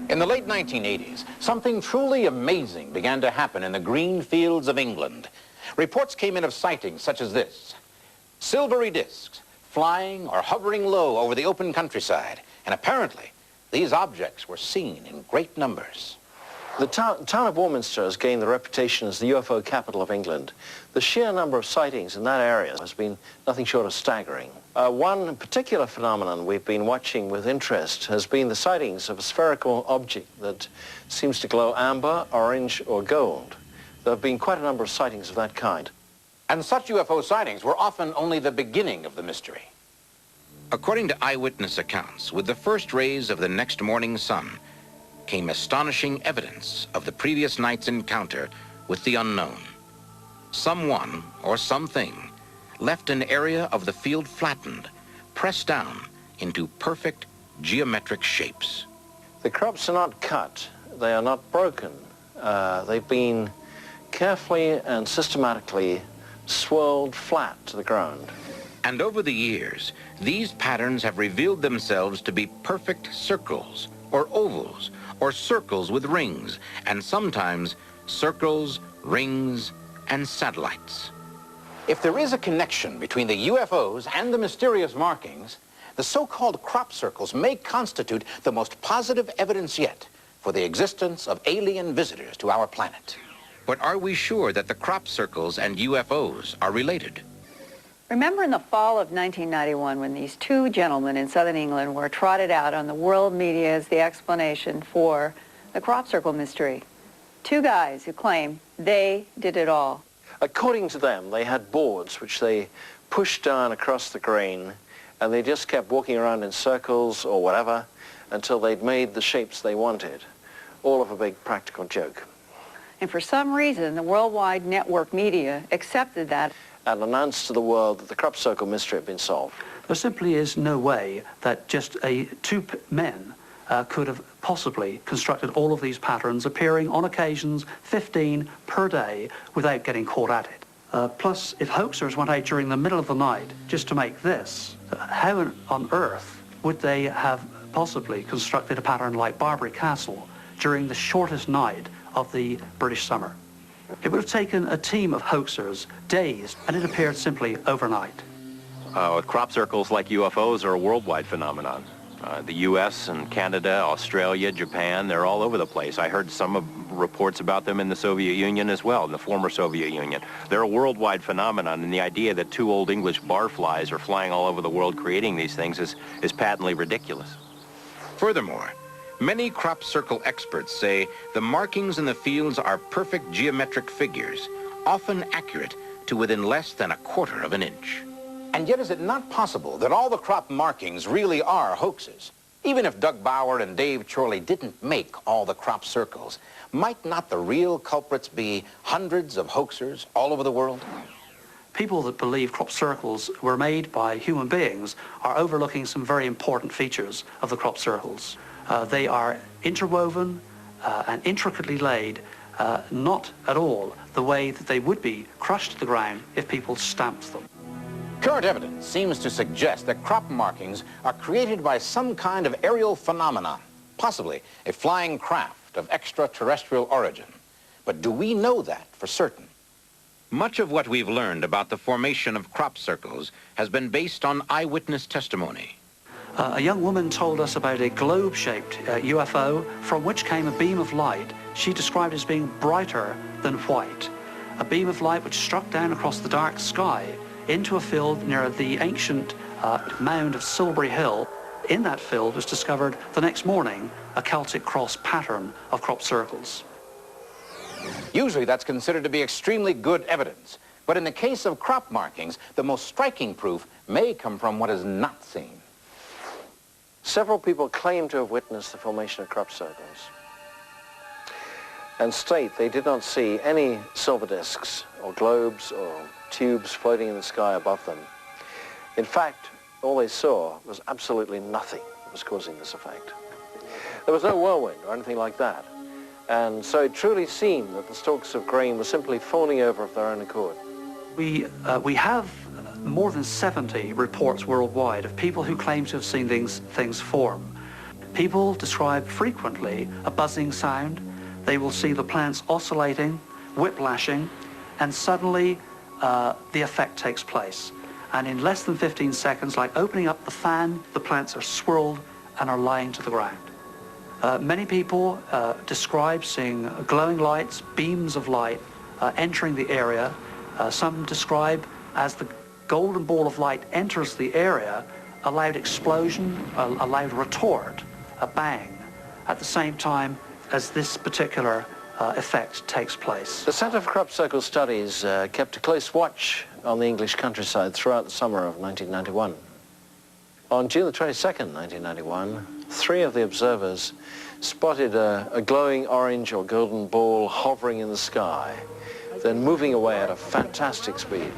In the late 1980s, something truly amazing began to happen in the green fields of England. Reports came in of sightings such as this: silvery discs flying or hovering low over the open countryside, and apparently these objects were seen in great numbers. The town of Warminster has gained the reputation as the UFO capital of England. The sheer number of sightings in that area has been nothing short of staggering. One particular phenomenon we've been watching with interest has been the sightings of a spherical object that seems to glow amber, orange, or gold. There have been quite a number of sightings of that kind. And such UFO sightings were often only the beginning of the mystery. According to eyewitness accounts, with the first rays of the next morning's sun came astonishing evidence of the previous night's encounter with the unknown. Someone or something left an area of the field flattened, pressed down into perfect geometric shapes. The crops are not cut, they are not broken. They've been carefully and systematically swirled flat to the ground. And over the years, these patterns have revealed themselves to be perfect circles, or ovals, or circles with rings, and sometimes circles, rings, and satellites. If there is a connection between the UFOs and the mysterious markings, the so-called crop circles may constitute the most positive evidence yet for the existence of alien visitors to our planet. But are we sure that the crop circles and UFOs are related? Remember in the fall of 1991 when these two gentlemen in southern England were trotted out on the world media as the explanation for the crop circle mystery? Two guys who claim they did it all. According to them, they had boards which they pushed down across the grain, and they just kept walking around in circles or whatever until they'd made the shapes they wanted. All of a big practical joke. And for some reason, the worldwide network media accepted that and announced to the world that the crop circle mystery had been solved. There simply is no way that just two men could have possibly constructed all of these patterns, appearing on occasions 15 per day, without getting caught at it. Plus, if hoaxers went out during the middle of the night just to make this, how on earth would they have possibly constructed a pattern like Barbary Castle during the shortest night of the British summer? It would have taken a team of hoaxers days, and it appeared simply overnight. Crop circles like UFOs are a worldwide phenomenon. The U.S. and Canada, Australia, Japan, they're all over the place. I heard some reports about them in the Soviet Union as well, in the former Soviet Union. They're a worldwide phenomenon, and the idea that two old English barflies are flying all over the world creating these things is patently ridiculous. Furthermore, many crop circle experts say the markings in the fields are perfect geometric figures, often accurate to within less than 1/4 of an inch. And yet, is it not possible that all the crop markings really are hoaxes? Even if Doug Bauer and Dave Chorley didn't make all the crop circles, might not the real culprits be hundreds of hoaxers all over the world? People that believe crop circles were made by human beings are overlooking some very important features of the crop circles. They are interwoven and intricately laid, not at all the way that they would be crushed to the ground if people stamped them. Current evidence seems to suggest that crop markings are created by some kind of aerial phenomenon, possibly a flying craft of extraterrestrial origin. But do we know that for certain? Much of what we've learned about the formation of crop circles has been based on eyewitness testimony. A young woman told us about a globe-shaped UFO from which came a beam of light she described as being brighter than white. A beam of light which struck down across the dark sky into a field near the ancient mound of Silbury Hill. In that field was discovered the next morning a Celtic cross pattern of crop circles. Usually that's considered to be extremely good evidence, but in the case of crop markings, the most striking proof may come from what is not seen. Several people claim to have witnessed the formation of crop circles and state they did not see any silver discs or globes or tubes floating in the sky above them. In fact, all they saw was absolutely nothing that was causing this effect. There was no whirlwind or anything like that. And so it truly seemed that the stalks of grain were simply falling over of their own accord. We have more than 70 reports worldwide of people who claim to have seen things form. People describe frequently a buzzing sound. They will see the plants oscillating, whiplashing, and suddenly the effect takes place. And in less than 15 seconds, like opening up the fan, the plants are swirled and are lying to the ground. Many people describe seeing glowing lights, beams of light entering the area. Some describe as the golden ball of light enters the area, a loud explosion, a loud retort, a bang, at the same time as this particular effect takes place. The Centre for Crop Circle Studies kept a close watch on the English countryside throughout the summer of 1991. On June the 22nd, 1991, 3 of the observers spotted a glowing orange or golden ball hovering in the sky, then moving away at a fantastic speed.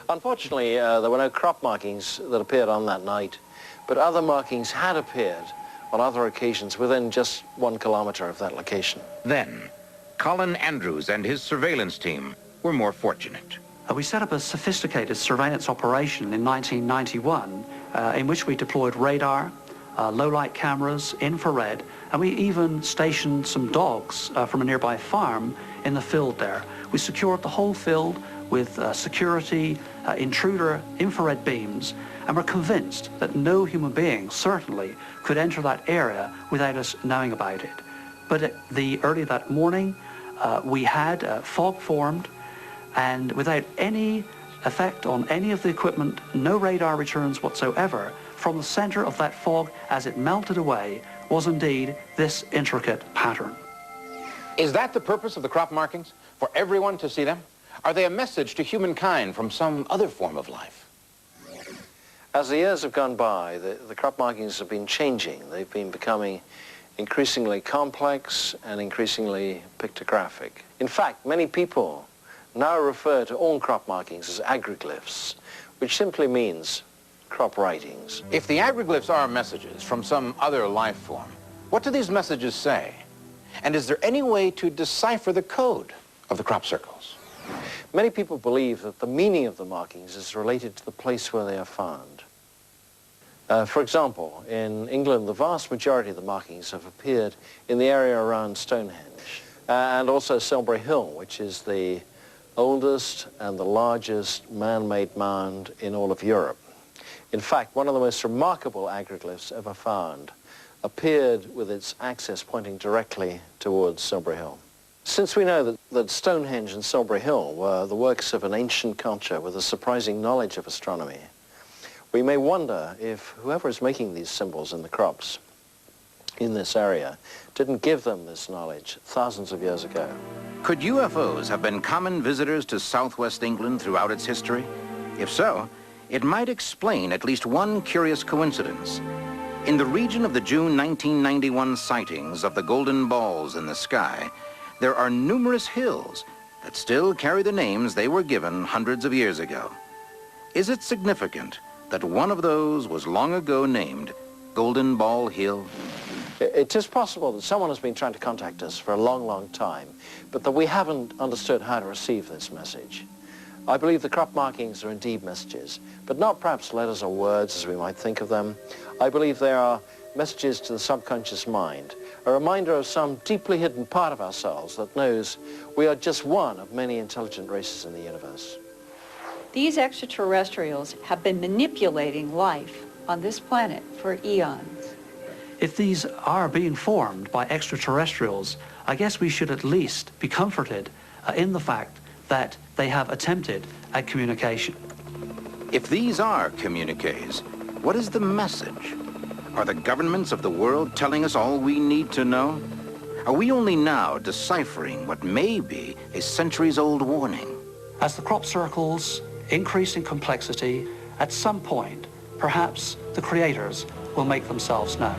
Unfortunately, there were no crop markings that appeared on that night, but other markings had appeared on other occasions within just 1 kilometer of that location. Then, Colin Andrews and his surveillance team were more fortunate. We set up a sophisticated surveillance operation in 1991 in which we deployed radar, low-light cameras, infrared, and we even stationed some dogs from a nearby farm in the field there. We secured the whole field with security, intruder infrared beams, and we're convinced that no human being, certainly, could enter that area without us knowing about it. But early that morning, we had fog formed, and without any effect on any of the equipment, no radar returns whatsoever, from the center of that fog as it melted away was indeed this intricate pattern. Is that the purpose of the crop markings? For everyone to see them? Are they a message to humankind from some other form of life? As the years have gone by, the crop markings have been changing. They've been becoming increasingly complex and increasingly pictographic. In fact, many people now refer to all crop markings as agriglyphs, which simply means crop writings. If the agriglyphs are messages from some other life form, what do these messages say? And is there any way to decipher the code of the crop circles? Many people believe that the meaning of the markings is related to the place where they are found. For example, in England, the vast majority of the markings have appeared in the area around Stonehenge, and also Silbury Hill, which is the oldest and the largest man-made mound in all of Europe. In fact, one of the most remarkable agriglyphs ever found appeared with its axis pointing directly towards Silbury Hill. Since we know that Stonehenge and Silbury Hill were the works of an ancient culture with a surprising knowledge of astronomy, we may wonder if whoever is making these symbols in the crops in this area didn't give them this knowledge thousands of years ago. Could UFOs have been common visitors to southwest England throughout its history? If so, it might explain at least one curious coincidence. In the region of the June 1991 sightings of the golden balls in the sky, there are numerous hills that still carry the names they were given hundreds of years ago. Is it significant that one of those was long ago named Golden Ball Hill? It is possible that someone has been trying to contact us for a long, long time, but that we haven't understood how to receive this message. I believe the crop markings are indeed messages, but not perhaps letters or words as we might think of them. I believe they are messages to the subconscious mind, a reminder of some deeply hidden part of ourselves that knows we are just one of many intelligent races in the universe. These extraterrestrials have been manipulating life on this planet for eons. If these are being formed by extraterrestrials, I guess we should at least be comforted in the fact that they have attempted at communication. If these are communiques, what is the message? Are the governments of the world telling us all we need to know? Are we only now deciphering what may be a centuries-old warning? As the crop circles increase in complexity, at some point, perhaps the creators will make themselves known.